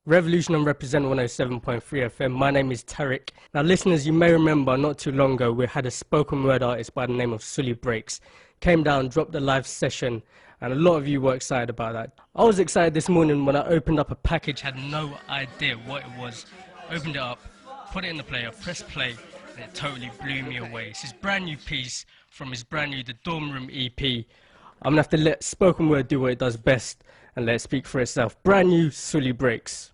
Revolution and Represent 107.3 FM. My name is Tariq. Now listeners, you may remember not too long ago we had a spoken word artist by the name of Suli Breaks. Came down, dropped a live session, and a lot of you were excited about that. I was excited this morning when I opened up a package, had no idea what it was. Opened it up, put it in the player, pressed play, and it totally blew me away. It's his brand new piece from his brand new The Dorm Room EP. I'm gonna have to let spoken word do what it does best and let it speak for itself. Brand new Suli Breaks.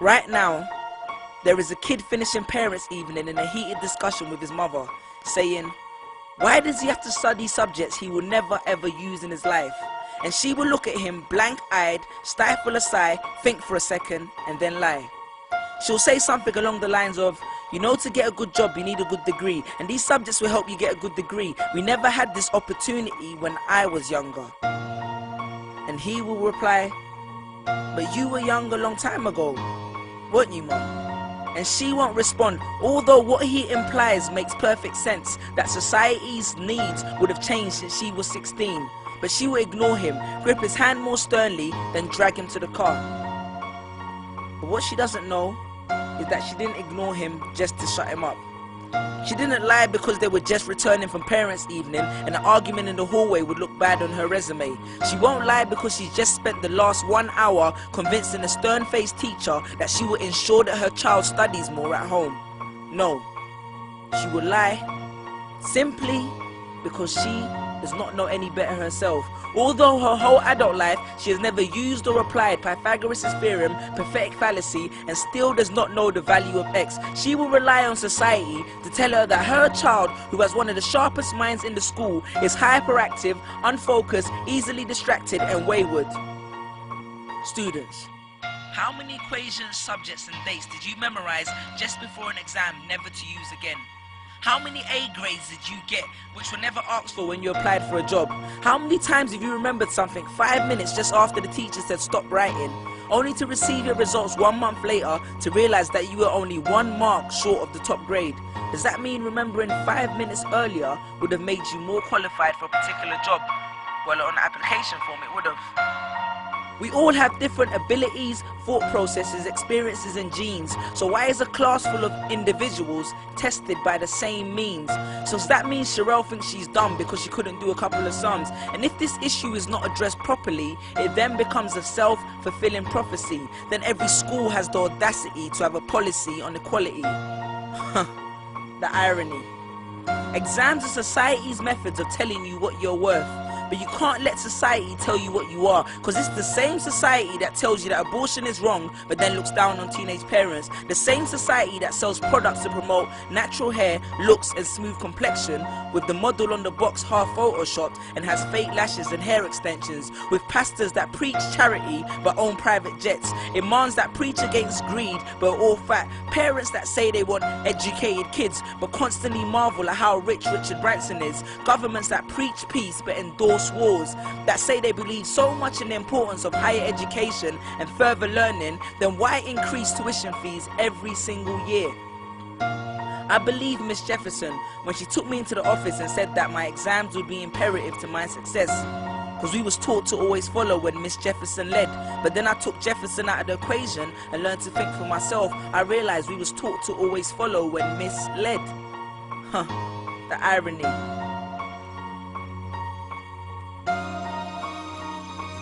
Right now, there is a kid finishing parents' evening in a heated discussion with his mother, saying, why does he have to study subjects he will never ever use in his life? And she will look at him blank-eyed, stifle a sigh, think for a second, and then lie. She'll say something along the lines of, you know, to get a good job you need a good degree, and these subjects will help you get a good degree. We never had this opportunity when I was younger. And he will reply, but you were young a long time ago, weren't you, Mum? And she won't respond, although what he implies makes perfect sense, that society's needs would have changed since she was 16. But she will ignore him, grip his hand more sternly, then drag him to the car. But what she doesn't know is that she didn't ignore him just to shut him up. She didn't lie because they were just returning from parents' evening and an argument in the hallway would look bad on her resume. She won't lie because she's just spent the last 1 hour convincing a stern-faced teacher that she will ensure that her child studies more at home. No, she will lie simply because she does not know any better herself. Although her whole adult life she has never used or applied Pythagoras' theorem, pathetic fallacy, and still does not know the value of x, she will rely on society to tell her that her child, who has one of the sharpest minds in the school, is hyperactive, unfocused, easily distracted, and wayward. Students, how many equations, subjects, and dates did you memorize just before an exam never to use again? How many A grades did you get which were never asked for when you applied for a job? How many times have you remembered something 5 minutes just after the teacher said stop writing, only to receive your results 1 month later to realize that you were only 1 mark short of the top grade? Does that mean remembering 5 minutes earlier would have made you more qualified for a particular job? Well, on the application form it would have. We all have different abilities, thought processes, experiences and genes. So why is a class full of individuals tested by the same means? So does that mean Sherelle thinks she's dumb because she couldn't do a couple of sums? And if this issue is not addressed properly, it then becomes a self-fulfilling prophecy. Then every school has the audacity to have a policy on equality. The irony. Exams are society's methods of telling you what you're worth. But you can't let society tell you what you are, because it's the same society that tells you that abortion is wrong but then looks down on teenage parents. The same society that sells products to promote natural hair, looks and smooth complexion, with the model on the box half photoshopped and has fake lashes and hair extensions, with pastors that preach charity but own private jets, imams that preach against greed but are all fat, parents that say they want educated kids but constantly marvel at how rich Richard Branson is, governments that preach peace but endorse wars, that say they believe so much in the importance of higher education and further learning, then why increase tuition fees every single year? I believe Miss Jefferson when she took me into the office and said that my exams would be imperative to my success, because we was taught to always follow when Miss Jefferson led. But then I took Jefferson out of the equation and learned to think for myself. I realized we was taught to always follow when Miss led. The irony.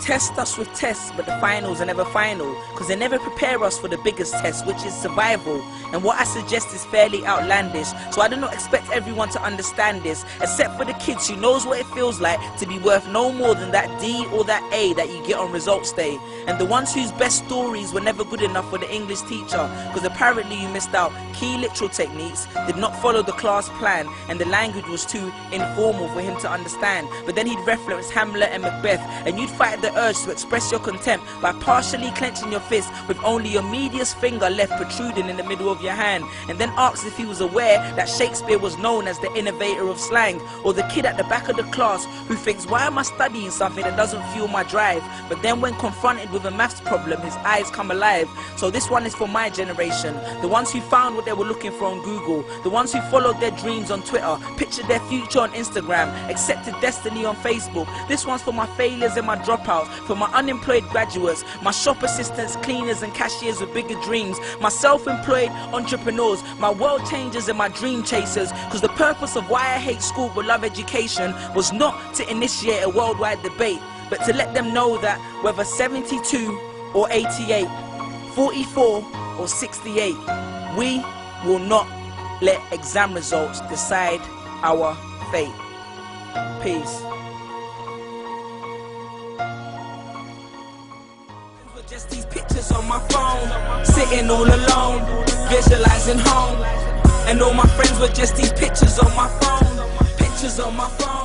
Test us with tests, but the finals are never final, because they never prepare us for the biggest test, which is survival. And what I suggest is fairly outlandish, so I do not expect everyone to understand this, except for the kids who knows what it feels like to be worth no more than that D or that A that you get on results day, and the ones whose best stories were never good enough for the English teacher, because apparently you missed out key literal techniques, did not follow the class plan, and the language was too informal for him to understand. But then he'd reference Hamlet and Macbeth, and you'd fight the urge to express your contempt by partially clenching your fist with only your medius finger left protruding in the middle of your hand, and then asks if he was aware that Shakespeare was known as the innovator of slang, or the kid at the back of the class who thinks, why am I studying something that doesn't fuel my drive? But then when confronted with a maths problem, his eyes come alive. So this one is for my generation, the ones who found what they were looking for on Google, the ones who followed their dreams on Twitter, pictured their future on Instagram, accepted destiny on Facebook. This one's for my failures and my dropouts, for my unemployed graduates, my shop assistants, cleaners and cashiers with bigger dreams, my self-employed entrepreneurs, my world changers and my dream chasers. Because the purpose of why I hate school but love education was not to initiate a worldwide debate, but to let them know that whether 72 or 88, 44 or 68, we will not let exam results decide our fate. Peace. Just these pictures on my phone, sitting all alone, visualizing home. And all my friends were just these pictures on my phone, pictures on my phone.